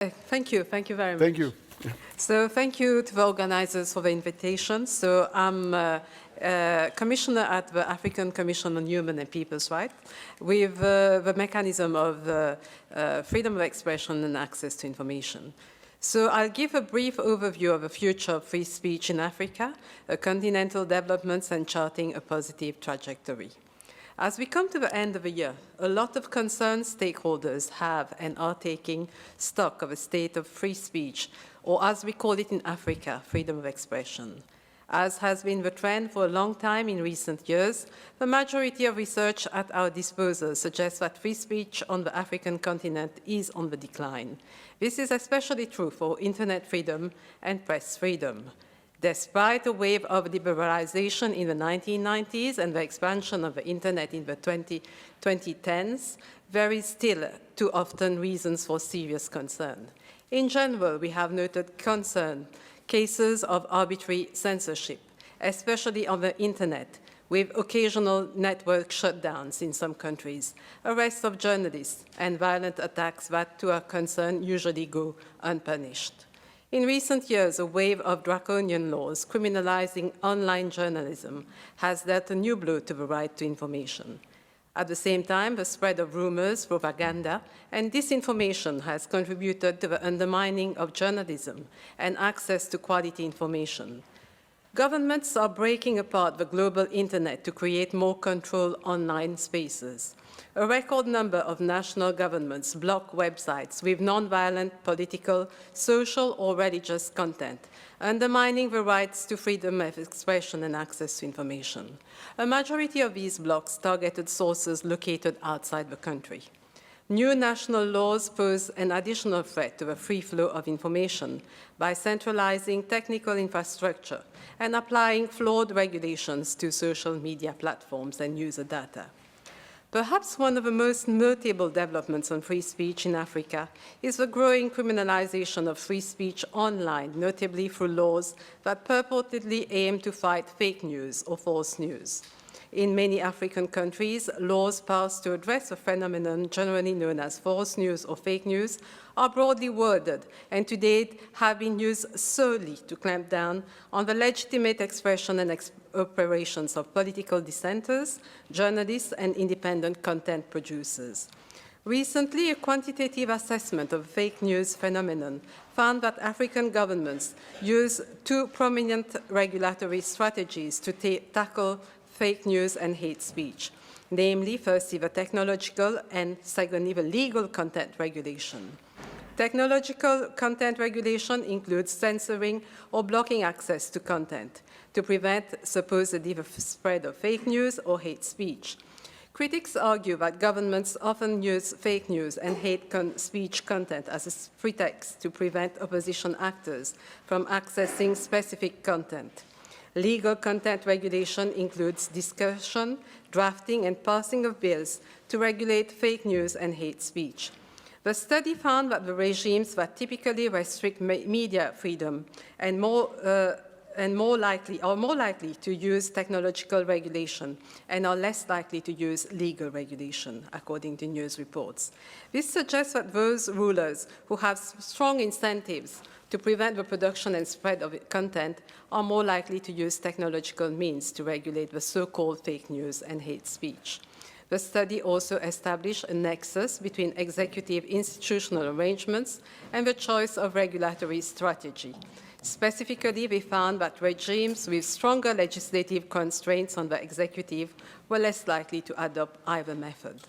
Thank you very much. Thank you. So thank you to the organizers for the invitation. So I'm Commissioner at the African Commission on Human and People's Rights with the mechanism of freedom of expression and access to information. So I'll give a brief overview of the future of free speech in Africa, continental developments and charting a positive trajectory. As we come to the end of the year, a lot of concerned stakeholders have and are taking stock of a state of free speech, or as we call it in Africa, freedom of expression. As has been the trend for a long time in recent years, the majority of research at our disposal suggests that free speech on the African continent is on the decline. This is especially true for internet freedom and press freedom. Despite a wave of liberalization in the 1990s and the expansion of the internet in the 2010s, there is still too often reasons for serious concern. In general, we have noted cases of arbitrary censorship, especially on the internet, with occasional network shutdowns in some countries, arrests of journalists, and violent attacks that, to our concern, usually go unpunished. In recent years, a wave of draconian laws criminalizing online journalism has dealt a new blow to the right to information. At the same time, the spread of rumors, propaganda, and disinformation has contributed to the undermining of journalism and access to quality information. Governments are breaking apart the global internet to create more controlled online spaces. A record number of national governments block websites with nonviolent political, social, or religious content, undermining the rights to freedom of expression and access to information. A majority of these blocks targeted sources located outside the country. New national laws pose an additional threat to the free flow of information by centralizing technical infrastructure and applying flawed regulations to social media platforms and user data. Perhaps one of the most notable developments on free speech in Africa is the growing criminalization of free speech online, notably through laws that purportedly aim to fight fake news or false news. In many African countries, laws passed to address a phenomenon generally known as false news or fake news are broadly worded and to date have been used solely to clamp down on the legitimate expression and operations of political dissenters, journalists, and independent content producers. Recently, a quantitative assessment of the fake news phenomenon found that African governments use two prominent regulatory strategies to tackle fake news and hate speech, namely, firstly, the technological and secondly, the legal content regulation. Technological content regulation includes censoring or blocking access to content to prevent supposedly the spread of fake news or hate speech. Critics argue that governments often use fake news and hate speech content as a pretext to prevent opposition actors from accessing specific content. Legal content regulation includes discussion, drafting, and passing of bills to regulate fake news and hate speech. The study found that the regimes that typically restrict media freedom are more likely to use technological regulation and are less likely to use legal regulation, according to news reports. This suggests that those rulers who have strong incentives to prevent the production and spread of content are more likely to use technological means to regulate the so-called fake news and hate speech. The study also established a nexus between executive institutional arrangements and the choice of regulatory strategy. Specifically, we found that regimes with stronger legislative constraints on the executive were less likely to adopt either method.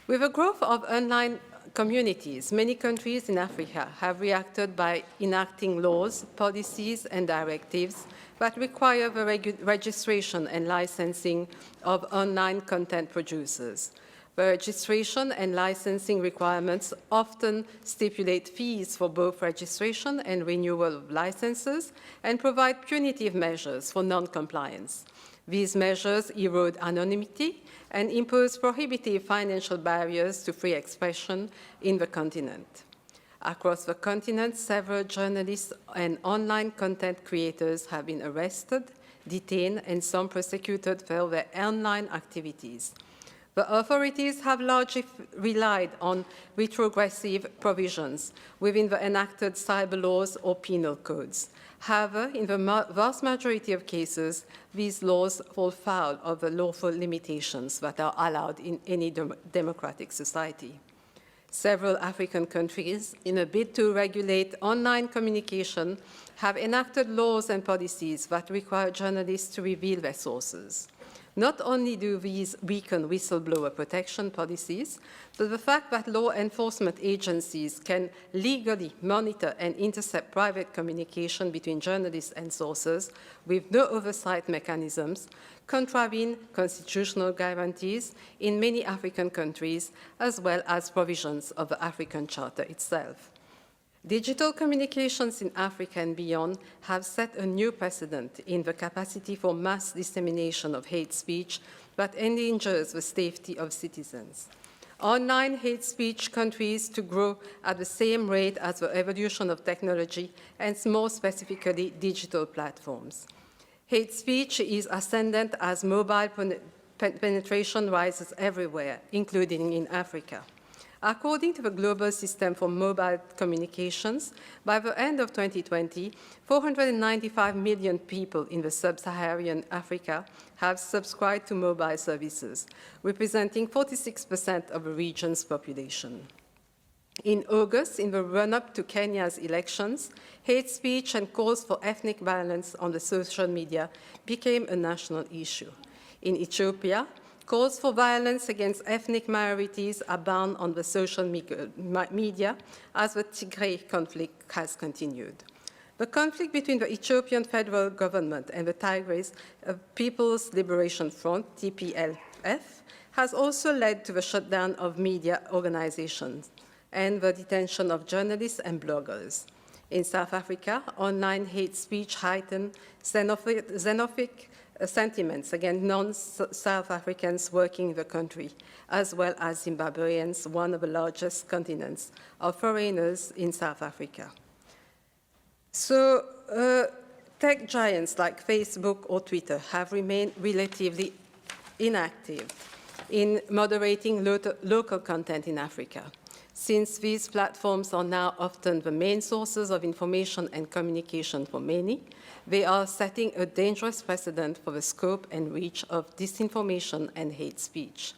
With the growth of online communities, many countries in Africa have reacted by enacting laws, policies, and directives that require the registration and licensing of online content producers. The registration and licensing requirements often stipulate fees for both registration and renewal of licenses and provide punitive measures for non-compliance. These measures erode anonymity and impose prohibitive financial barriers to free expression in the continent. Across the continent, several journalists and online content creators have been arrested, detained, and some prosecuted for their online activities. The authorities have largely relied on retrogressive provisions within the enacted cyber laws or penal codes. However, in the vast majority of cases, these laws fall foul of the lawful limitations that are allowed in any democratic society. Several African countries, in a bid to regulate online communication, have enacted laws and policies that require journalists to reveal their sources. Not only do these weaken whistleblower protection policies, but the fact that law enforcement agencies can legally monitor and intercept private communication between journalists and sources with no oversight mechanisms contravene constitutional guarantees in many African countries, as well as provisions of the African Charter itself. Digital communications in Africa and beyond have set a new precedent in the capacity for mass dissemination of hate speech that endangers the safety of citizens. Online hate speech continues to grow at the same rate as the evolution of technology and more specifically digital platforms. Hate speech is ascendant as mobile penetration rises everywhere, including in Africa. According to the Global System for Mobile Communications, by the end of 2020, 495 million people in the sub-Saharan Africa have subscribed to mobile services, representing 46% of the region's population. In August, in the run-up to Kenya's elections, hate speech and calls for ethnic violence on the social media became a national issue. In Ethiopia, calls for violence against ethnic minorities abound on the social media as the Tigray conflict has continued. The conflict between the Ethiopian federal government and the Tigray People's Liberation Front, TPLF, has also led to the shutdown of media organizations and the detention of journalists and bloggers. In South Africa, online hate speech heightened xenophobic sentiments against non-South Africans working in the country, as well as Zimbabweans, one of the largest continents of foreigners in South Africa. So tech giants like Facebook or Twitter have remained relatively inactive in moderating local content in Africa. Since these platforms are now often the main sources of information and communication for many, they are setting a dangerous precedent for the scope and reach of disinformation and hate speech.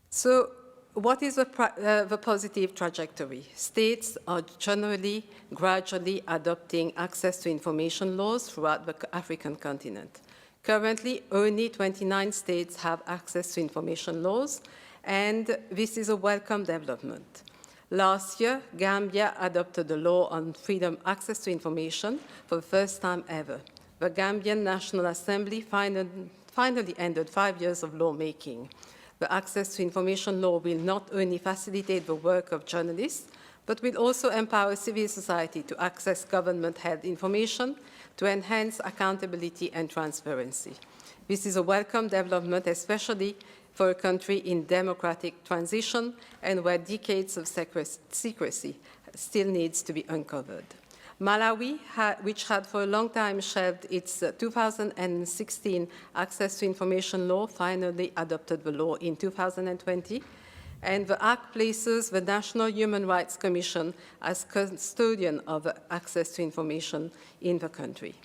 So what is the positive trajectory? States are generally, gradually adopting access to information laws throughout the African continent. Currently, only 29 states have access to information laws, and this is a welcome development. Last year, Gambia adopted a law on freedom access to information for the first time ever. The Gambian National Assembly finally ended 5 years of lawmaking. The access to information law will not only facilitate the work of journalists, but will also empower civil society to access government-held information to enhance accountability and transparency. This is a welcome development, especially for a country in democratic transition and where decades of secrecy still needs to be uncovered. Malawi, which had for a long time shelved its 2016 Access to Information Law, finally adopted the law in 2020, and the Act places the National Human Rights Commission as custodian of access to information in the country.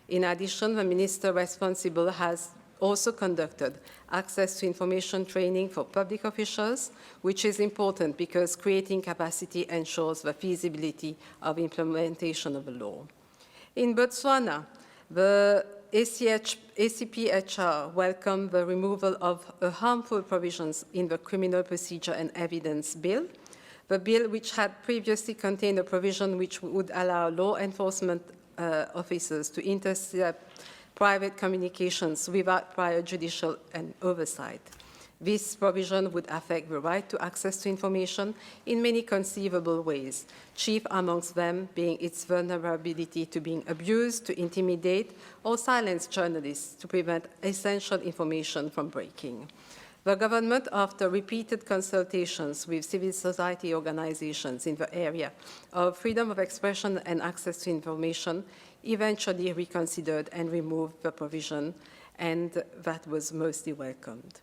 In addition, the minister responsible has also conducted access to information training for public officials, which is important because creating capacity ensures the feasibility of implementation of the law. In Botswana, the ACPHR welcomed the removal of harmful provisions in the Criminal Procedure and Evidence Bill. The bill, which had previously contained a provision which would allow law enforcement officers to intercept private communications without prior judicial oversight. This provision would affect the right to access to information in many conceivable ways, chief amongst them being its vulnerability to being abused, to intimidate, or silence journalists to prevent essential information from breaking. The government, after repeated consultations with civil society organizations in the area of freedom of expression and access to information, eventually reconsidered and removed the provision, and that was mostly welcomed.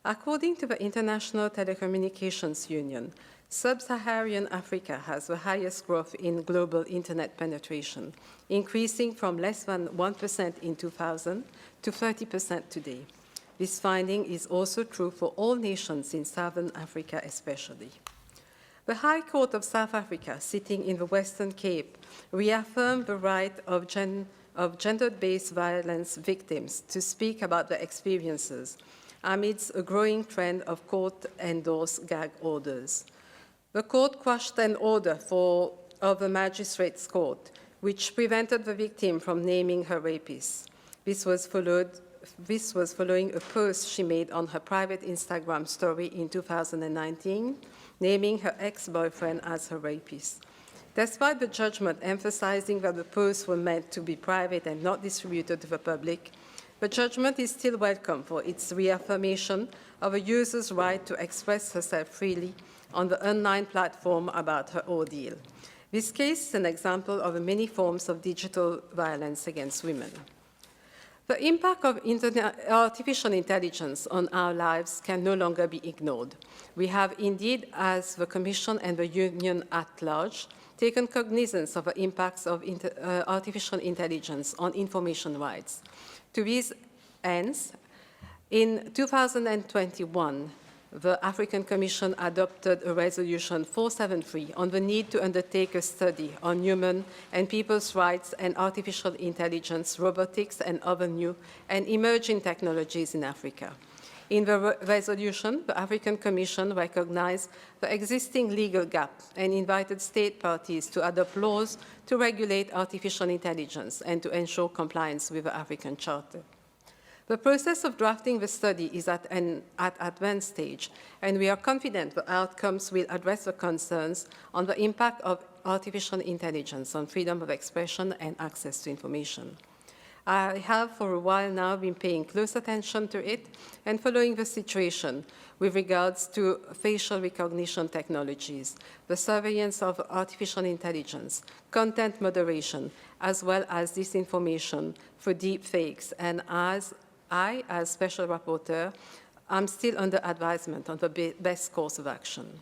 According to the International Telecommunications Union, Sub-Saharan Africa has the highest growth in global internet penetration, increasing from less than 1% in 2000 to 30% today. This finding is also true for all nations in Southern Africa especially. The High Court of South Africa, sitting in the Western Cape, reaffirmed the right of gender-based violence victims to speak about their experiences amidst a growing trend of court-endorsed gag orders. The court quashed an order of the magistrate's court, which prevented the victim from naming her rapist. This was following a post she made on her private Instagram story in 2019, naming her ex-boyfriend as her rapist. Despite the judgment emphasizing that the posts were meant to be private and not distributed to the public, the judgment is still welcome for its reaffirmation of a user's right to express herself freely on the online platform about her ordeal. This case is an example of the many forms of digital violence against women. The impact of artificial intelligence on our lives can no longer be ignored. We have indeed, as the Commission and the Union at large, taken cognizance of the impacts of artificial intelligence on information rights. To these ends, in 2021, the African Commission adopted a resolution 473 on the need to undertake a study on human and people's rights and artificial intelligence, robotics, and other new and emerging technologies in Africa. In the resolution, the African Commission recognized the existing legal gap and invited state parties to adopt laws to regulate artificial intelligence and to ensure compliance with the African Charter. The process of drafting the study is at advanced stage, and we are confident the outcomes will address the concerns on the impact of artificial intelligence on freedom of expression and access to information. I have for a while now been paying close attention to it and following the situation with regards to facial recognition technologies, the surveillance of artificial intelligence, content moderation, as well as disinformation for deep fakes, and as Special Rapporteur, I'm still under advisement on the best course of action.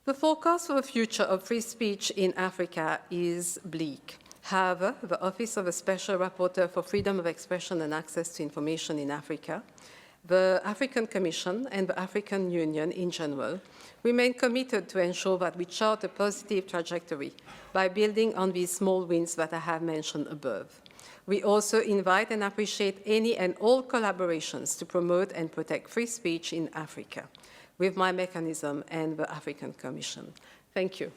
The forecast for the future of free speech in Africa is bleak. However, the Office of the Special Rapporteur for Freedom of Expression and Access to Information in Africa, the African Commission, and the African Union in general remain committed to ensure that we chart a positive trajectory by building on these small wins that I have mentioned above. We also invite and appreciate any and all collaborations to promote and protect free speech in Africa with my mechanism and the African Commission. Thank you.